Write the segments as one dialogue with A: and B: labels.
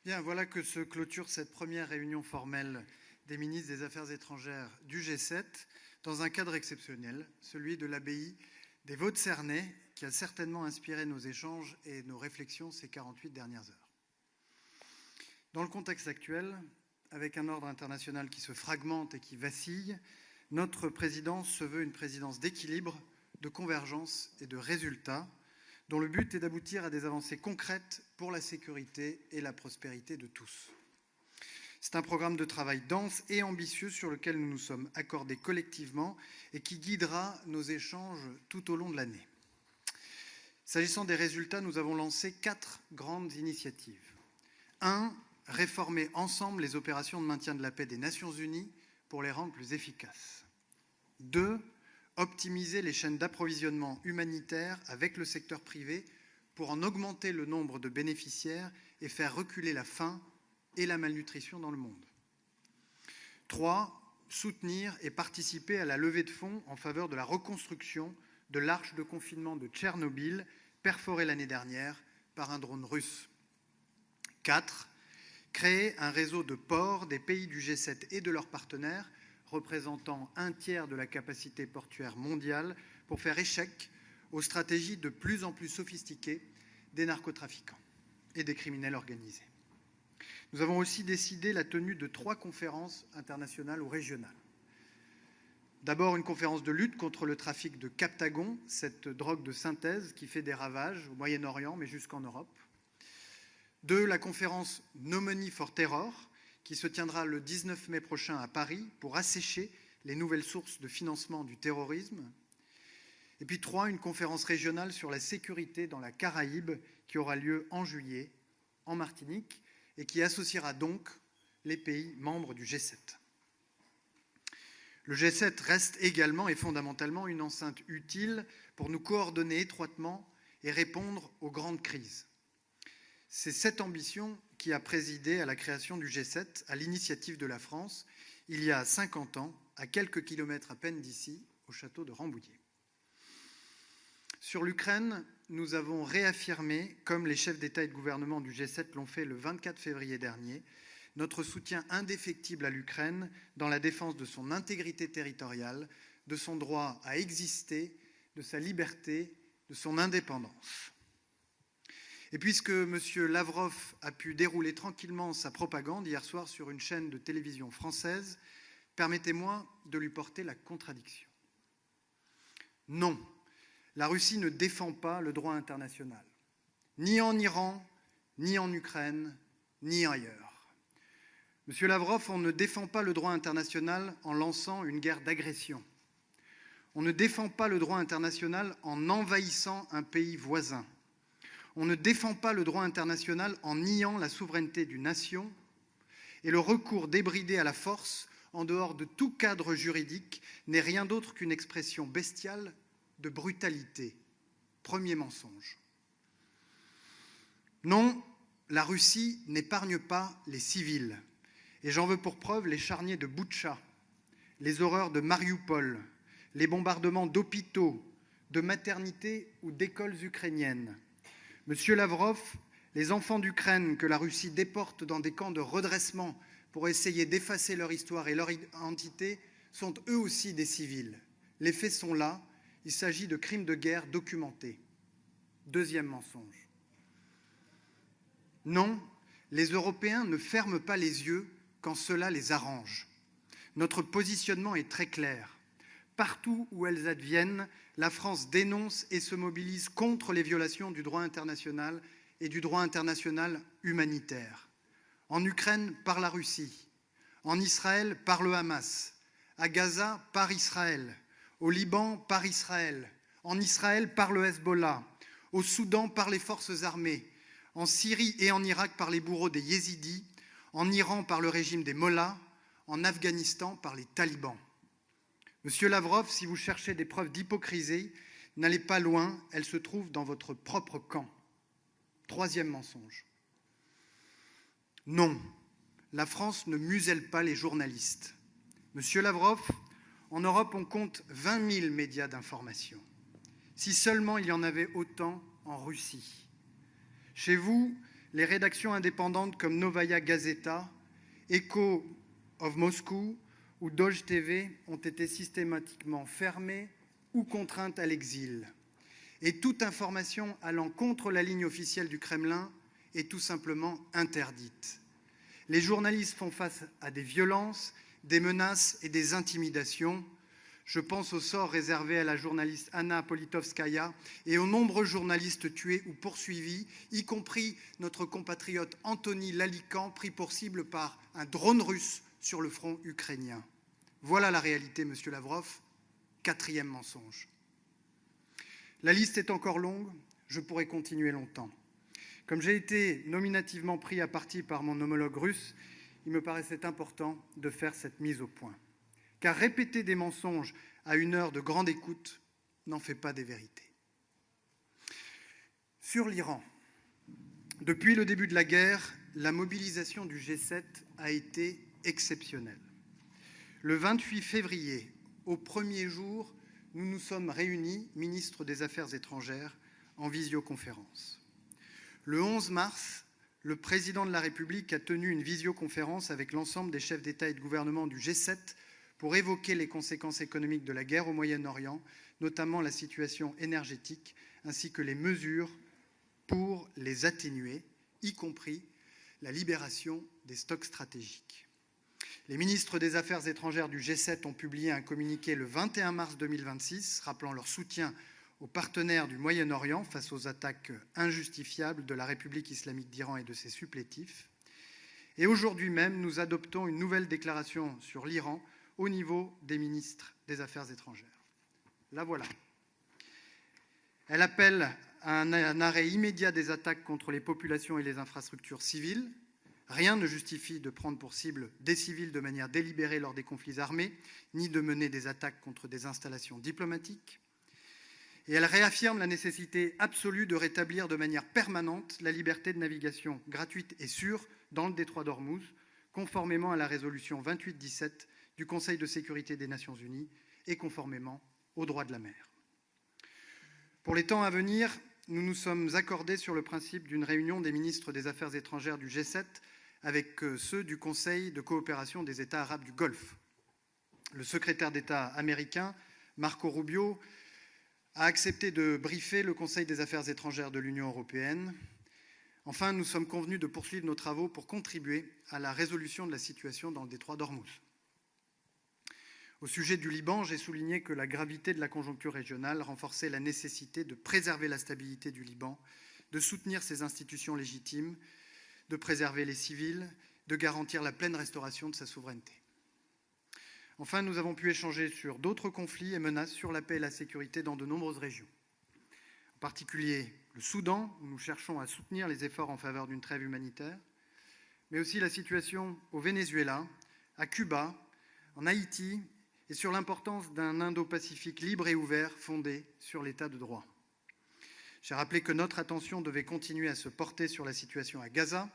A: Bien, voilà que se clôture cette première réunion formelle des ministres des Affaires étrangères du G7 dans un cadre exceptionnel, celui de l'abbaye des Vaux-de-Cernay, qui a certainement inspiré nos échanges et nos réflexions ces 48 dernières heures. Dans le contexte actuel, avec un ordre international qui se fragmente et qui vacille, notre présidence se veut une présidence d'équilibre, de convergence et de résultats, dont le but est d'aboutir à des avancées concrètes pour la sécurité et la prospérité de tous. C'est un programme de travail dense et ambitieux sur lequel nous nous sommes accordés collectivement et qui guidera nos échanges tout au long de l'année. S'agissant des résultats, nous avons lancé 4 grandes initiatives. 1. Réformer ensemble les opérations de maintien de la paix des Nations Unies pour les rendre plus efficaces. 2. Optimiser les chaînes d'approvisionnement humanitaire avec le secteur privé pour en augmenter le nombre de bénéficiaires et faire reculer la faim et la malnutrition dans le monde. 3. Soutenir et participer à la levée de fonds en faveur de la reconstruction de l'arche de confinement de Tchernobyl, perforée l'année dernière par un drone russe. 4. Créer un réseau de ports des pays du G7 et de leurs partenaires, représentant un tiers de la capacité portuaire mondiale, pour faire échec aux stratégies de plus en plus sophistiquées des narcotrafiquants et des criminels organisés. Nous avons aussi décidé la tenue de 3 conférences internationales ou régionales. D'abord, une conférence de lutte contre le trafic de Captagon, cette drogue de synthèse qui fait des ravages au Moyen-Orient, mais jusqu'en Europe. 2. La conférence No Money for Terror, qui se tiendra le 19 mai prochain à Paris pour assécher les nouvelles sources de financement du terrorisme. Et puis 3. Une conférence régionale sur la sécurité dans la Caraïbe qui aura lieu en juillet en Martinique et qui associera donc les pays membres du G7. Le G7 reste également et fondamentalement une enceinte utile pour nous coordonner étroitement et répondre aux grandes crises. C'est cette ambition qui a présidé à la création du G7 à l'initiative de la France, il y a 50 ans, à quelques kilomètres à peine d'ici, au château de Rambouillet. Sur l'Ukraine, nous avons réaffirmé, comme les chefs d'État et de gouvernement du G7 l'ont fait le 24 février dernier, notre soutien indéfectible à l'Ukraine dans la défense de son intégrité territoriale, de son droit à exister, de sa liberté, de son indépendance. Et puisque M. Lavrov a pu dérouler tranquillement sa propagande hier soir sur une chaîne de télévision française, permettez-moi de lui porter la contradiction. Non, la Russie ne défend pas le droit international, ni en Iran, ni en Ukraine, ni ailleurs. M. Lavrov, on ne défend pas le droit international en lançant une guerre d'agression. On ne défend pas le droit international en envahissant un pays voisin. On ne défend pas le droit international en niant la souveraineté d'une nation, et le recours débridé à la force, en dehors de tout cadre juridique, n'est rien d'autre qu'une expression bestiale de brutalité. Premier mensonge. Non, la Russie n'épargne pas les civils, et j'en veux pour preuve les charniers de Boutcha, les horreurs de Marioupol, les bombardements d'hôpitaux, de maternités ou d'écoles ukrainiennes. Monsieur Lavrov, les enfants d'Ukraine que la Russie déporte dans des camps de redressement pour essayer d'effacer leur histoire et leur identité sont eux aussi des civils. Les faits sont là, il s'agit de crimes de guerre documentés. Deuxième mensonge. Non, les Européens ne ferment pas les yeux quand cela les arrange. Notre positionnement est très clair. Partout où elles adviennent, la France dénonce et se mobilise contre les violations du droit international et du droit international humanitaire. En Ukraine, par la Russie. En Israël, par le Hamas. À Gaza, par Israël. Au Liban, par Israël. En Israël, par le Hezbollah. Au Soudan, par les forces armées. En Syrie et en Irak, par les bourreaux des Yézidis. En Iran, par le régime des Mollahs. En Afghanistan, par les talibans. Monsieur Lavrov, si vous cherchez des preuves d'hypocrisie, n'allez pas loin, elles se trouvent dans votre propre camp. Troisième mensonge. Non, la France ne muselle pas les journalistes. Monsieur Lavrov, en Europe, on compte 20 000 médias d'information. Si seulement il y en avait autant en Russie. Chez vous, les rédactions indépendantes comme Novaya Gazeta, Echo of Moscow ou Doj TV ont été systématiquement fermées ou contraintes à l'exil. Et toute information allant contre la ligne officielle du Kremlin est tout simplement interdite. Les journalistes font face à des violences, des menaces et des intimidations. Je pense au sort réservé à la journaliste Anna Politkovskaya et aux nombreux journalistes tués ou poursuivis, y compris notre compatriote Anthony Lalican, pris pour cible par un drone russe sur le front ukrainien. Voilà la réalité, monsieur Lavrov. 4e mensonge. La liste est encore longue, je pourrais continuer longtemps. Comme j'ai été nominativement pris à partie par mon homologue russe, il me paraissait important de faire cette mise au point. Car répéter des mensonges à une heure de grande écoute n'en fait pas des vérités. Sur l'Iran, depuis le début de la guerre, la mobilisation du G7 a été exceptionnelle. Le 28 février, au premier jour, nous nous sommes réunis, ministres des Affaires étrangères, en visioconférence. Le 11 mars, le président de la République a tenu une visioconférence avec l'ensemble des chefs d'État et de gouvernement du G7 pour évoquer les conséquences économiques de la guerre au Moyen-Orient, notamment la situation énergétique, ainsi que les mesures pour les atténuer, y compris la libération des stocks stratégiques. Les ministres des Affaires étrangères du G7 ont publié un communiqué le 21 mars 2026, rappelant leur soutien aux partenaires du Moyen-Orient face aux attaques injustifiables de la République islamique d'Iran et de ses supplétifs. Et aujourd'hui même, nous adoptons une nouvelle déclaration sur l'Iran au niveau des ministres des Affaires étrangères. La voilà. Elle appelle à un arrêt immédiat des attaques contre les populations et les infrastructures civiles. Rien ne justifie de prendre pour cible des civils de manière délibérée lors des conflits armés, ni de mener des attaques contre des installations diplomatiques. Et elle réaffirme la nécessité absolue de rétablir de manière permanente la liberté de navigation gratuite et sûre dans le détroit d'Ormuz, conformément à la résolution 2817 du Conseil de sécurité des Nations Unies et conformément au droit de la mer. Pour les temps à venir, nous nous sommes accordés sur le principe d'une réunion des ministres des Affaires étrangères du G7 avec ceux du Conseil de coopération des États arabes du Golfe. Le secrétaire d'État américain, Marco Rubio, a accepté de briefer le Conseil des Affaires étrangères de l'Union européenne. Enfin, nous sommes convenus de poursuivre nos travaux pour contribuer à la résolution de la situation dans le détroit d'Ormuz. Au sujet du Liban, j'ai souligné que la gravité de la conjoncture régionale renforçait la nécessité de préserver la stabilité du Liban, de soutenir ses institutions légitimes, de préserver les civils, de garantir la pleine restauration de sa souveraineté. Enfin, nous avons pu échanger sur d'autres conflits et menaces sur la paix et la sécurité dans de nombreuses régions. En particulier le Soudan, où nous cherchons à soutenir les efforts en faveur d'une trêve humanitaire, mais aussi la situation au Venezuela, à Cuba, en Haïti, et sur l'importance d'un Indo-Pacifique libre et ouvert fondé sur l'état de droit. J'ai rappelé que notre attention devait continuer à se porter sur la situation à Gaza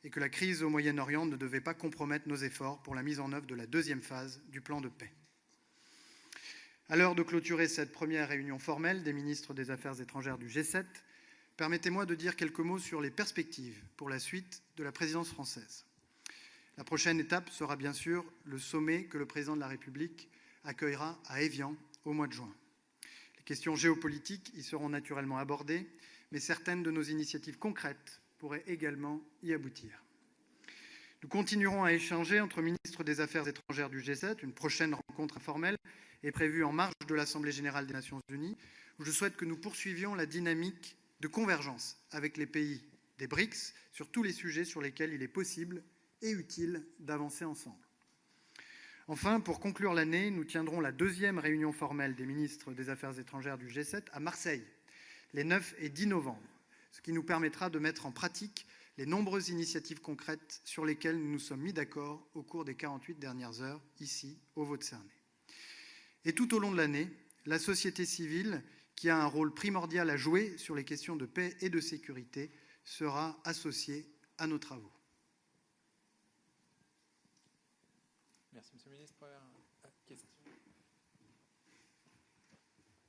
A: et que la crise au Moyen-Orient ne devait pas compromettre nos efforts pour la mise en œuvre de la deuxième phase du plan de paix. À l'heure de clôturer cette première réunion formelle des ministres des Affaires étrangères du G7, permettez-moi de dire quelques mots sur les perspectives pour la suite de la présidence française. La prochaine étape sera bien sûr le sommet que le président de la République accueillera à Évian au mois de juin. Les questions géopolitiques y seront naturellement abordées, mais certaines de nos initiatives concrètes pourraient également y aboutir. Nous continuerons à échanger entre ministres des Affaires étrangères du G7. Une prochaine rencontre informelle est prévue en marge de l'Assemblée générale des Nations unies, où je souhaite que nous poursuivions la dynamique de convergence avec les pays des BRICS sur tous les sujets sur lesquels il est possible et utile d'avancer ensemble. Enfin, pour conclure l'année, nous tiendrons la deuxième réunion formelle des ministres des Affaires étrangères du G7 à Marseille, les 9 et 10 novembre, ce qui nous permettra de mettre en pratique les nombreuses initiatives concrètes sur lesquelles nous nous sommes mis d'accord au cours des 48 dernières heures, ici, au Vaud-de-Cernay. Et tout au long de l'année, la société civile, qui a un rôle primordial à jouer sur les questions de paix et de sécurité, sera associée à nos travaux.
B: Merci, Monsieur le Ministre. Question.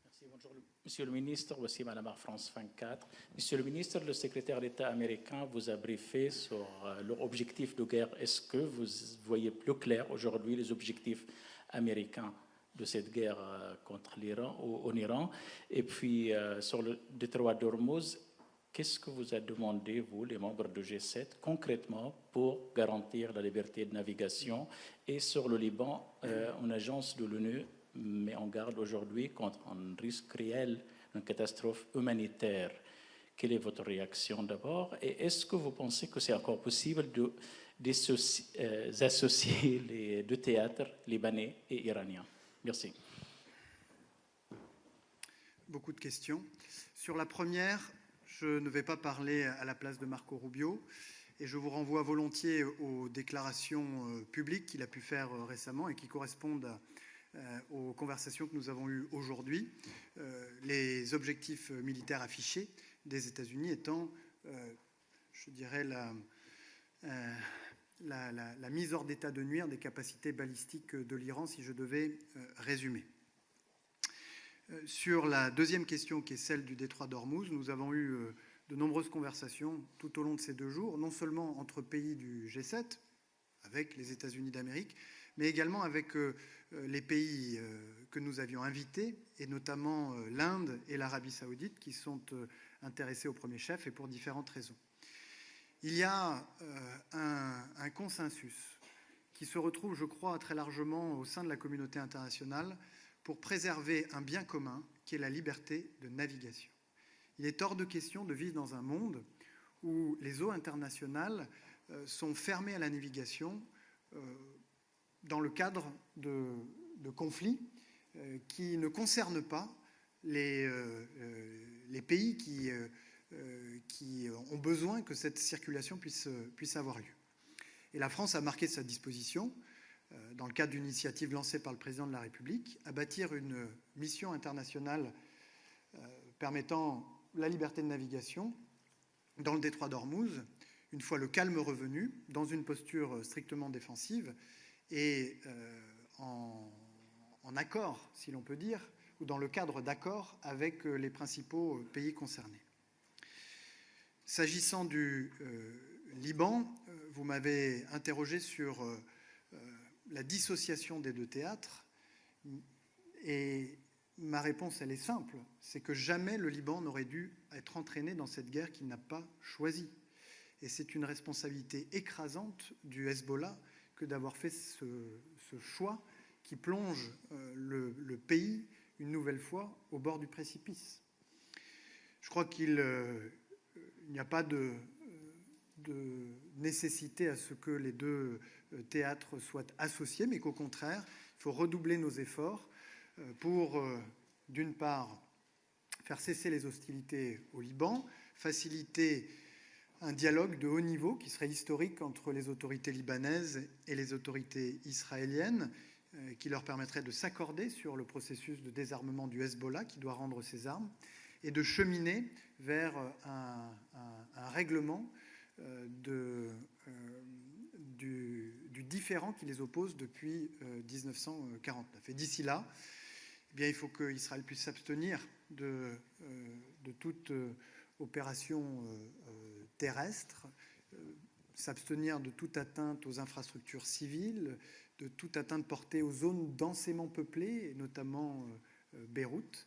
C: Merci.
B: Bonjour, Monsieur le ministre, voici Madame France 24. Monsieur le ministre, le secrétaire d'État américain vous a briefé sur leur objectif de guerre. Est-ce que vous voyez plus clair aujourd'hui les objectifs américains de cette guerre contre l'Iran ou en Iran? Et puis, sur le détroit d'Ormuz, qu'est-ce que vous avez demandé, vous, les membres du G7, concrètement pour garantir la liberté de navigation? Et sur le Liban, une agence de l'ONU met en garde aujourd'hui contre un risque réel, une catastrophe humanitaire. Quelle est votre réaction d'abord? Et est-ce que vous pensez que c'est encore possible d'associer les deux théâtres libanais et iraniens? Merci.
A: Beaucoup de questions. Sur la première, je ne vais pas parler à la place de Marco Rubio et je vous renvoie volontiers aux déclarations publiques qu'il a pu faire récemment et qui correspondent aux conversations que nous avons eues aujourd'hui. Les objectifs militaires affichés des États-Unis étant, je dirais, la mise hors d'état de nuire des capacités balistiques de l'Iran, si je devais résumer. Sur la deuxième question, qui est celle du détroit d'Ormuz, nous avons eu de nombreuses conversations tout au long de ces 2 jours, non seulement entre pays du G7, avec les États-Unis d'Amérique, mais également avec les pays que nous avions invités, et notamment l'Inde et l'Arabie saoudite, qui sont intéressés au premier chef, et pour différentes raisons. Il y a un consensus qui se retrouve, je crois, très largement au sein de la communauté internationale pour préserver un bien commun qui est la liberté de navigation. Il est hors de question de vivre dans un monde où les eaux internationales sont fermées à la navigation dans le cadre de conflits qui ne concernent pas les pays qui ont besoin que cette circulation puisse avoir lieu. Et la France a marqué sa disposition, dans le cadre d'une initiative lancée par le président de la République, à bâtir une mission internationale permettant la liberté de navigation dans le détroit d'Ormuz, une fois le calme revenu, dans une posture strictement défensive et en accord, si l'on peut dire, ou dans le cadre d'accords avec les principaux pays concernés. S'agissant du Liban, vous m'avez interrogé sur la dissociation des deux théâtres, et ma réponse, elle est simple, c'est que jamais le Liban n'aurait dû être entraîné dans cette guerre qu'il n'a pas choisie. Et c'est une responsabilité écrasante du Hezbollah que d'avoir fait ce choix qui plonge le pays, une nouvelle fois, au bord du précipice. Je crois qu'il n'y a pas de nécessité à ce que les deux théâtres soient associés, mais qu'au contraire, il faut redoubler nos efforts pour, d'une part, faire cesser les hostilités au Liban, faciliter un dialogue de haut niveau qui serait historique entre les autorités libanaises et les autorités israéliennes, qui leur permettrait de s'accorder sur le processus de désarmement du Hezbollah qui doit rendre ses armes, et de cheminer vers un règlement du différend qui les oppose depuis 1949. Et d'ici là, eh bien, il faut qu'Israël puisse s'abstenir de toute opération terrestre, s'abstenir de toute atteinte aux infrastructures civiles, de toute atteinte portée aux zones densément peuplées, et notamment Beyrouth,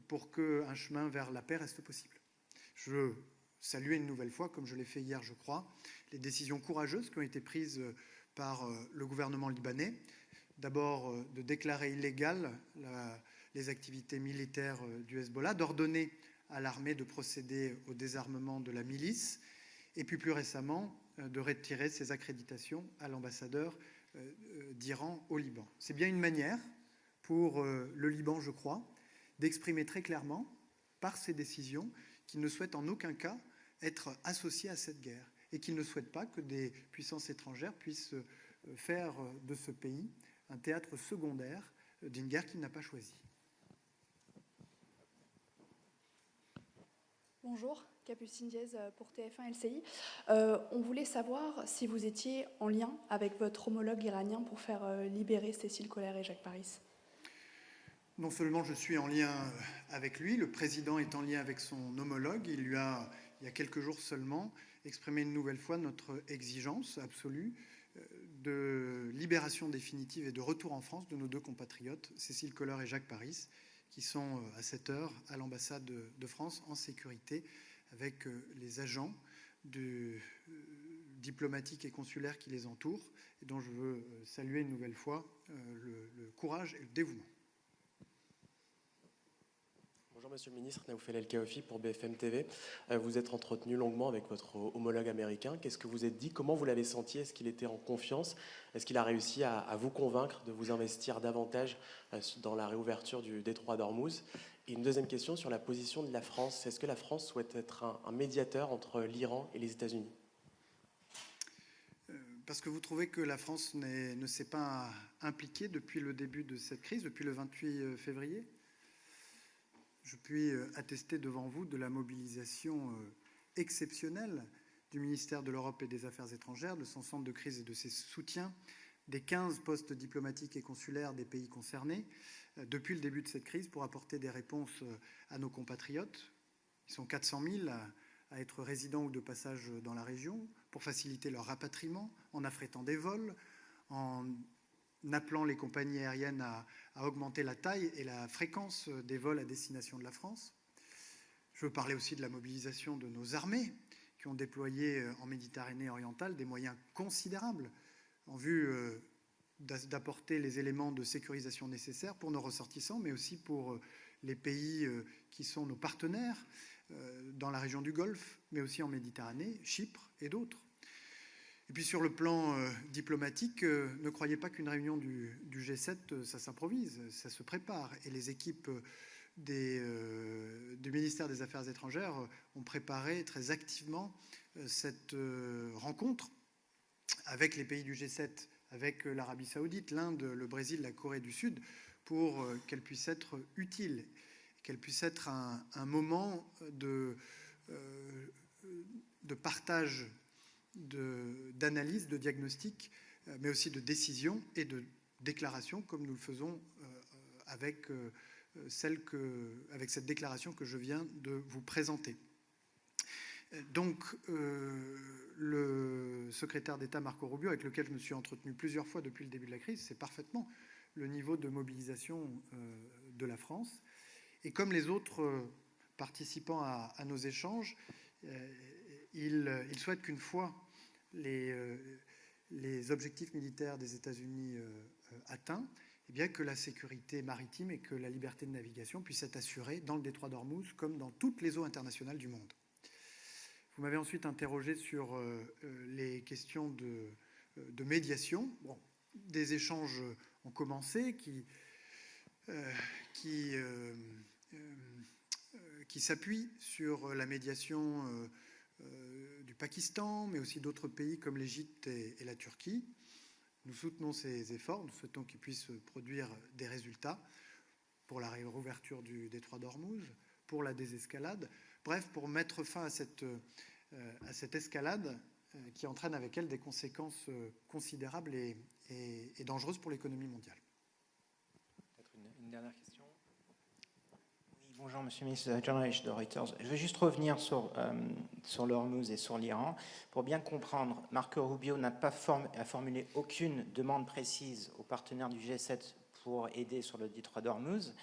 A: pour qu'un chemin vers la paix reste possible. Je salue une nouvelle fois, comme je l'ai fait hier, je crois, les décisions courageuses qui ont été prises par le gouvernement libanais. D'abord, de déclarer illégales les activités militaires du Hezbollah, d'ordonner à l'armée de procéder au désarmement de la milice, et puis plus récemment, de retirer ses accréditations à l'ambassadeur d'Iran au Liban. C'est bien une manière pour le Liban, je crois, d'exprimer très clairement, par ces décisions, qu'il ne souhaite en aucun cas être associé à cette guerre et qu'il ne souhaite pas que des puissances étrangères puissent faire de ce pays un théâtre secondaire d'une guerre qu'il n'a pas choisie.
C: Bonjour, Capucine Diaz pour TF1 LCI. On voulait savoir si vous étiez en lien avec votre homologue iranien pour faire libérer Cécile Collère et Jacques Paris.
A: Non seulement je suis en lien avec lui, le président est en lien avec son homologue. Il lui a, il y a quelques jours seulement, exprimé une nouvelle fois notre exigence absolue de libération définitive et de retour en France de nos deux compatriotes, Cécile Kohler et Jacques Paris, qui sont à cette heure à l'ambassade de France en sécurité avec les agents diplomatiques et consulaires qui les entourent, et dont je veux saluer une nouvelle fois le courage et le dévouement.
D: Bonjour Monsieur le Ministre, Naoufel El Kaofi pour BFM TV. Vous êtes entretenu longuement avec votre homologue américain. Qu'est-ce que vous êtes dit? Comment vous l'avez senti? Est-ce qu'il était en confiance? Est-ce qu'il a réussi à vous convaincre de vous investir davantage dans la réouverture du détroit d'Ormuz? Et une deuxième question sur la position de la France. Est-ce que la France souhaite être un médiateur entre l'Iran et les États-Unis?
A: Parce que vous trouvez que la France ne s'est pas impliquée depuis le début de cette crise, depuis le 28 février? Je puis attester devant vous de la mobilisation exceptionnelle du ministère de l'Europe et des Affaires étrangères, de son centre de crise et de ses soutiens, des 15 postes diplomatiques et consulaires des pays concernés, depuis le début de cette crise, pour apporter des réponses à nos compatriotes. Ils sont 400 000 à être résidents ou de passage dans la région, pour faciliter leur rapatriement, en affrétant des vols, en appelant les compagnies aériennes à augmenter la taille et la fréquence des vols à destination de la France. Je veux parler aussi de la mobilisation de nos armées, qui ont déployé en Méditerranée orientale des moyens considérables en vue d'apporter les éléments de sécurisation nécessaires pour nos ressortissants, mais aussi pour les pays qui sont nos partenaires dans la région du Golfe, mais aussi en Méditerranée, Chypre et d'autres. Et puis sur le plan diplomatique, ne croyez pas qu'une réunion du G7, ça s'improvise, ça se prépare. Et les équipes du ministère des Affaires étrangères ont préparé très activement cette rencontre avec les pays du G7, avec l'Arabie Saoudite, l'Inde, le Brésil, la Corée du Sud, pour qu'elle puisse être utile, qu'elle puisse être un moment de partage, d'analyse, de diagnostic, mais aussi de décision et de déclaration, comme nous le faisons avec cette déclaration que je viens de vous présenter. Donc, le secrétaire d'État Marco Rubio, avec lequel je me suis entretenu plusieurs fois depuis le début de la crise, sait parfaitement le niveau de mobilisation de la France. Et comme les autres participants à nos échanges, il souhaite qu'une fois les objectifs militaires des États-Unis atteints, eh bien que la sécurité maritime et que la liberté de navigation puissent être assurées dans le détroit d'Ormuz comme dans toutes les eaux internationales du monde. Vous m'avez ensuite interrogé sur les questions de médiation. Bon, des échanges ont commencé qui s'appuient sur la médiation du Pakistan, mais aussi d'autres pays comme l'Égypte et la Turquie. Nous soutenons ces efforts, nous souhaitons qu'ils puissent produire des résultats pour la réouverture du détroit d'Ormuz, pour la désescalade, bref, pour mettre fin à cette escalade qui entraîne avec elle des conséquences considérables et dangereuses pour l'économie mondiale.
E: Peut-être une dernière question. Oui, bonjour Monsieur le Ministre, John Reich de Reuters. Je vais juste revenir sur l'Ormuz et sur l'Iran. Pour bien comprendre, Marco Rubio n'a pas formulé aucune demande précise aux partenaires du G7 pour aider sur le détroit d'Ormuz.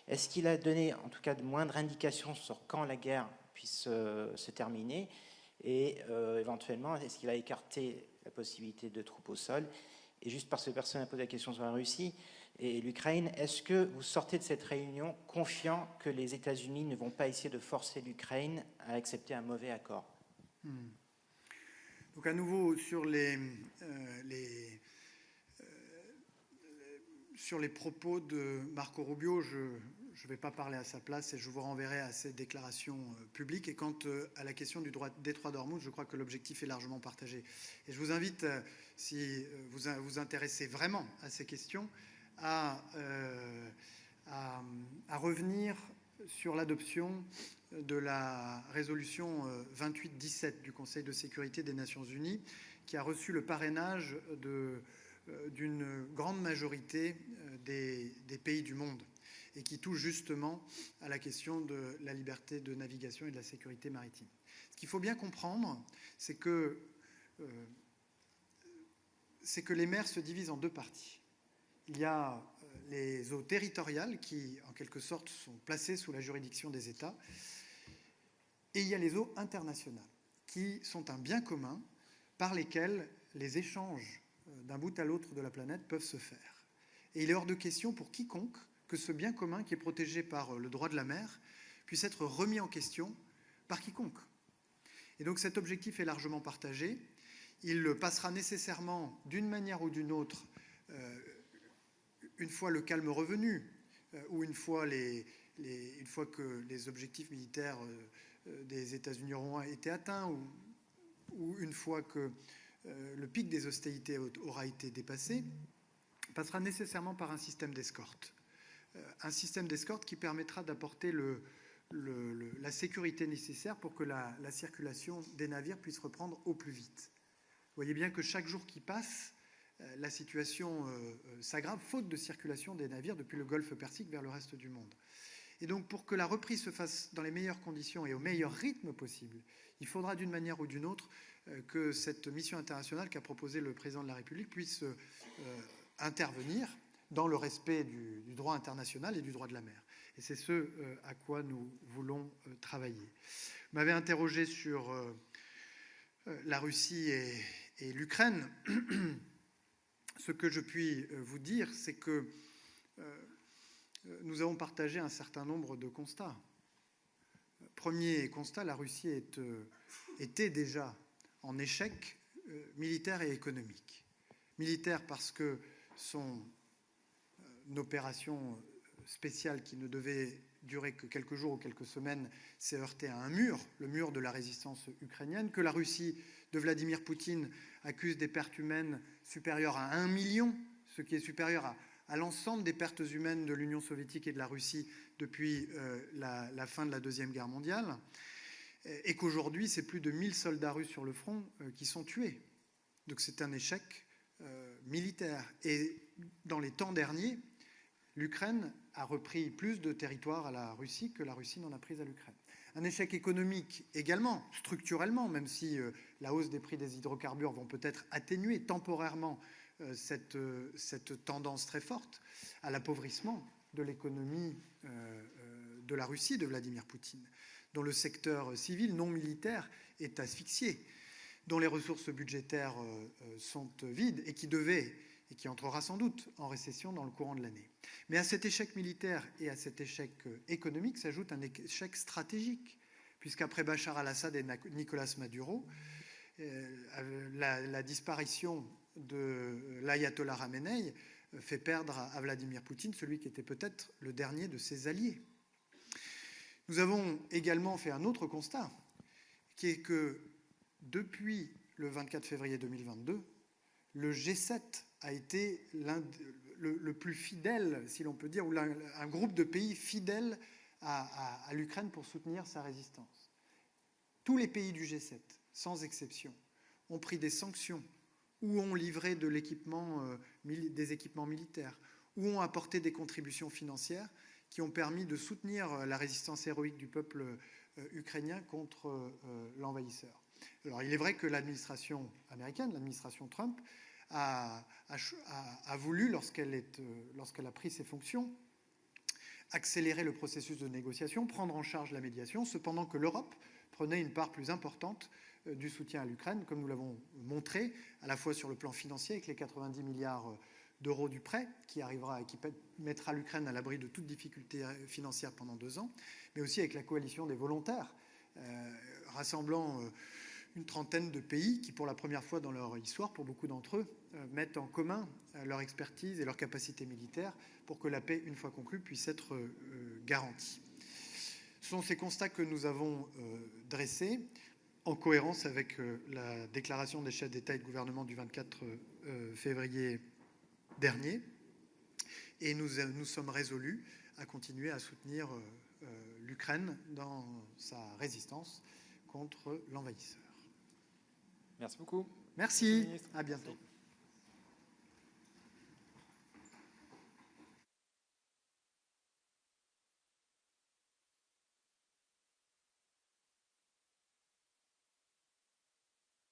E: Est-ce qu'il a donné, en tout cas, de moindres indications sur quand la guerre puisse se terminer? Et éventuellement, est-ce qu'il a écarté la possibilité de troupes au sol? Et juste parce que personne n'a posé la question sur la Russie et l'Ukraine, est-ce que vous sortez de cette réunion confiant que les États-Unis ne vont pas essayer de forcer l'Ukraine à accepter un mauvais accord?
A: Donc à nouveau, sur les propos de Marco Rubio, je ne vais pas parler à sa place et je vous renverrai à ses déclarations publiques. Et quant à la question du détroit d'Ormuz, je crois que l'objectif est largement partagé. Et je vous invite, si vous vous intéressez vraiment à ces questions, à revenir sur l'adoption de la résolution 2817 du Conseil de sécurité des Nations Unies, qui a reçu le parrainage d'une grande majorité des pays du monde et qui touche justement à la question de la liberté de navigation et de la sécurité maritime. Ce qu'il faut bien comprendre, c'est que les mers se divisent en deux parties. Il y a les eaux territoriales qui, en quelque sorte, sont placées sous la juridiction des États, et il y a les eaux internationales, qui sont un bien commun par lesquels les échanges d'un bout à l'autre de la planète peuvent se faire. Et il est hors de question pour quiconque que ce bien commun, qui est protégé par le droit de la mer, puisse être remis en question par quiconque. Et donc cet objectif est largement partagé. Il passera nécessairement, d'une manière ou d'une autre, une fois le calme revenu, ou une fois que les objectifs militaires des États-Unis auront été atteints, ou une fois que le pic des hostilités aura été dépassé, passera nécessairement par un système d'escorte. Un système d'escorte qui permettra d'apporter la sécurité nécessaire pour que la circulation des navires puisse reprendre au plus vite. Vous voyez bien que chaque jour qui passe, la situation s'aggrave, faute de circulation des navires depuis le golfe Persique vers le reste du monde. Et donc, pour que la reprise se fasse dans les meilleures conditions et au meilleur rythme possible, il faudra d'une manière ou d'une autre que cette mission internationale qu'a proposée le président de la République puisse intervenir dans le respect du droit international et du droit de la mer. Et c'est ce à quoi nous voulons travailler. Vous m'avez interrogé sur la Russie et l'Ukraine. Ce que je puis vous dire, c'est que nous avons partagé un certain nombre de constats. Premier constat, la Russie était déjà en échec militaire et économique. Militaire parce que son opération spéciale, qui ne devait durer que quelques jours ou quelques semaines, s'est heurtée à un mur, le mur de la résistance ukrainienne, que la Russie de Vladimir Poutine accuse des pertes humaines supérieures à 1 million, ce qui est supérieur à l'ensemble des pertes humaines de l'Union soviétique et de la Russie depuis la fin de la Deuxième Guerre mondiale, et qu'aujourd'hui, c'est plus de 1000 soldats russes sur le front qui sont tués. Donc c'est un échec militaire. Et dans les temps derniers, l'Ukraine a repris plus de territoire à la Russie que la Russie n'en a pris à l'Ukraine. Un échec économique également, structurellement, même si la hausse des prix des hydrocarbures vont peut-être atténuer temporairement cette tendance très forte à l'appauvrissement de l'économie de la Russie de Vladimir Poutine, dont le secteur civil non militaire est asphyxié, dont les ressources budgétaires sont vides et qui entrera sans doute en récession dans le courant de l'année. Mais à cet échec militaire et à cet échec économique s'ajoute un échec stratégique, puisqu'après Bachar al-Assad et Nicolas Maduro, la disparition de l'ayatollah Khamenei fait perdre à Vladimir Poutine celui qui était peut-être le dernier de ses alliés. Nous avons également fait un autre constat, qui est que depuis le 24 février 2022, le G7 a été le plus fidèle, si l'on peut dire, ou un groupe de pays fidèles à l'Ukraine pour soutenir sa résistance. Tous les pays du G7, sans exception, ont pris des sanctions ou ont livré des équipements militaires, ou ont apporté des contributions financières qui ont permis de soutenir la résistance héroïque du peuple ukrainien contre l'envahisseur. Alors il est vrai que l'administration américaine, l'administration Trump, a voulu, lorsqu'elle a pris ses fonctions, accélérer le processus de négociation, prendre en charge la médiation, cependant que l'Europe prenait une part plus importante du soutien à l'Ukraine, comme nous l'avons montré, à la fois sur le plan financier, avec les 90 milliards d'euros du prêt, qui mettra l'Ukraine à l'abri de toute difficulté financière pendant 2 ans, mais aussi avec la coalition des volontaires, rassemblant une trentaine de pays qui, pour la première fois dans leur histoire, pour beaucoup d'entre eux, mettent en commun leur expertise et leur capacité militaire pour que la paix, une fois conclue, puisse être garantie. Ce sont ces constats que nous avons dressés en cohérence avec la déclaration des chefs d'État et de gouvernement du 24 février dernier. Et nous sommes résolus à continuer à soutenir l'Ukraine dans sa résistance contre l'envahisseur.
E: Merci beaucoup.
A: Merci, à bientôt.